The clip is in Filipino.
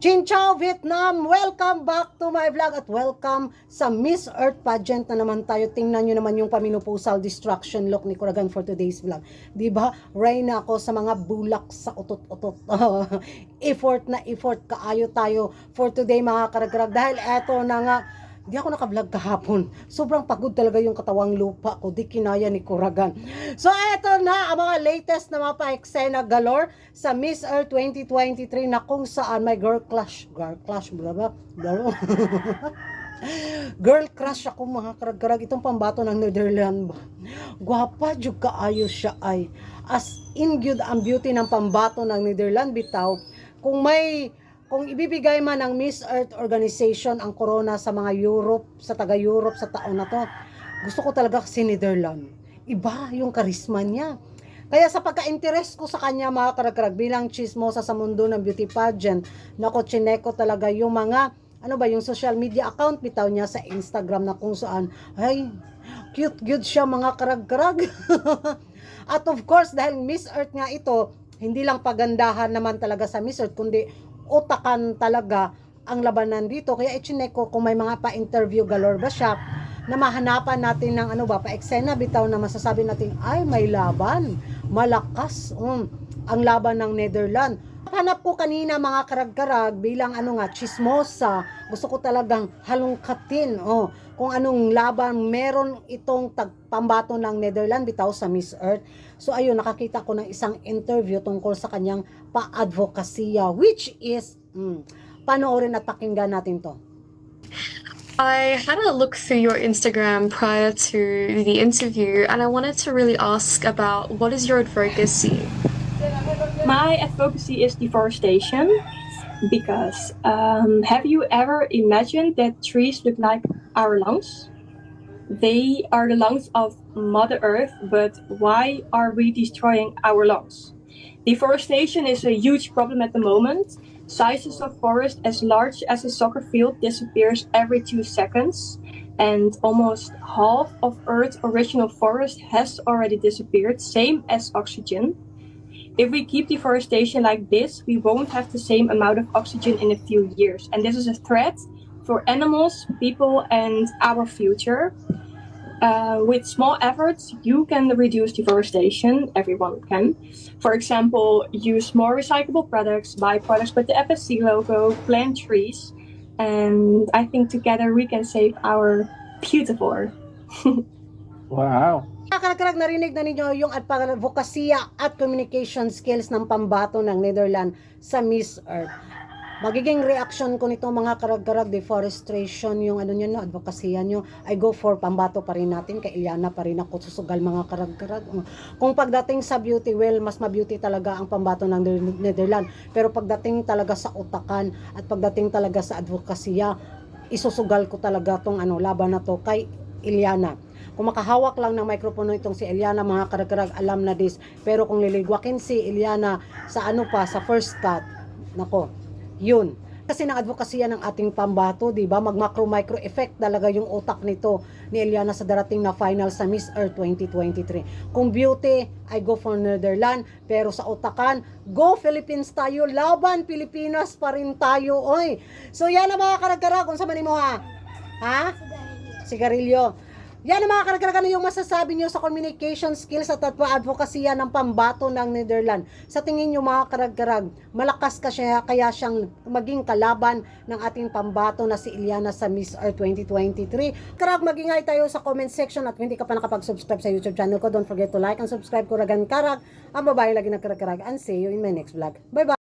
Chin Chow Vietnam! Welcome back to my vlog at welcome sa Miss Earth pageant na naman tayo. Tingnan nyo naman yung paminupusal destruction look ni Kuragan for today's vlog. Diba? Reyna ako sa mga bulak sa utot-utot. Effort na effort kaayo tayo for today mga karagrag. Dahil eto na nga, di ako naka-vlog kahapon. Sobrang pagod talaga yung katawang lupa ko. Di kinaya ni Kuragan. So, eto na ang mga latest na mga pa-eksena galore sa Miss Earth 2023 na kung saan may girl crush, blah, blah. Girl crush ako mga karag-karag. Itong pambato ng Netherlands. Gwapa jud kaayo siya ay. As in good ang beauty ng pambato ng Netherlands bitaw. Kung ibibigay man ng Miss Earth Organization ang corona sa mga Europe, sa taga-Europe sa taon na to, gusto ko talaga si Netherlands. Iba yung karisma niya. Kaya sa pagka-interest ko sa kanya mga karag-karag bilang chismosa sa mundo ng beauty pageant, nako chineko talaga yung mga yung social media account bitaw niya sa Instagram na kung saan ay cute siya mga karag-karag. At of course dahil Miss Earth nga ito, hindi lang pagandahan naman talaga sa Miss Earth kundi utakan talaga ang labanan dito. Kaya ichineko kung may mga pa-interview galore ba siya na mahanapan natin ng pa-eksena bitaw na masasabi natin ay may laban, malakas ang laban ng Netherlands. Hanap ko kanina mga karag-karag bilang chismosa. Gusto ko talagang halongkatin kung anong laban meron itong pambato ng Netherlands bitaw sa Miss Earth. So ayun, nakakita ko ng isang interview tungkol sa kanyang pa-advokasya, which is panoorin at pakinggan natin to. I had a look through your Instagram prior to the interview and I wanted to really ask about what is your advocacy? My advocacy is deforestation because have you ever imagined that trees look like our lungs? They are the lungs of Mother Earth, but why are we destroying our lungs? Deforestation is a huge problem at the moment. Sizes of forest as large as a soccer field disappears every 2 seconds, and almost half of Earth's original forest has already disappeared, same as oxygen. If we keep deforestation like this, we won't have the same amount of oxygen in a few years, and this is a threat for animals, people, and our future. With small efforts, you can reduce deforestation. Everyone can. For example, use more recyclable products, buy products with the FSC logo, plant trees, and I think together we can save our beautiful Earth. Wow. Karag-karag narinig na ninyo yung advokasya at communication skills ng pambato ng Netherlands sa Miss Earth. Magiging reaction ko nito mga karag-karag deforestation yung advokasya nyo, I go for pambato pa rin natin, kay Iliana pa rin ako susugal mga karag-karag. Kung pagdating sa beauty, well, mas ma-beauty talaga ang pambato ng Netherlands. Pero pagdating talaga sa utakan at pagdating talaga sa advokasya, isusugal ko talaga tong laban na to kay Iliana. Kung makahawak lang ng microphone itong si Iliana mga karag-karag, alam na this. Pero kung liligwakin si Iliana sa sa first cut, nako, yun. Kasi ng advokasya ng ating pambato, di ba? Mag-macro-micro effect talaga yung utak nito ni Iliana sa darating na final sa Miss Earth 2023. Kung beauty, I go for Netherlands. Pero sa utakan, go Philippines tayo. Laban Pilipinas pa rin tayo, oy. So yan na mga karag-karag. Kung sa manin mo ha? Ha? Sigarilyo. Yan ang mga karag-karag, yung masasabi nyo sa communication skills at advokasya ng pambato ng Netherlands. Sa tingin nyo mga karag-karag, malakas ka siya, kaya siyang maging kalaban ng ating pambato na si Iliana sa Miss Earth 2023. Karag, magingay tayo sa comment section at kung hindi ka pa nakapag-subscribe sa YouTube channel ko, don't forget to like and subscribe. Kuragan Karag, ang babae lagi ng karag-karag, and see you in my next vlog. Bye-bye!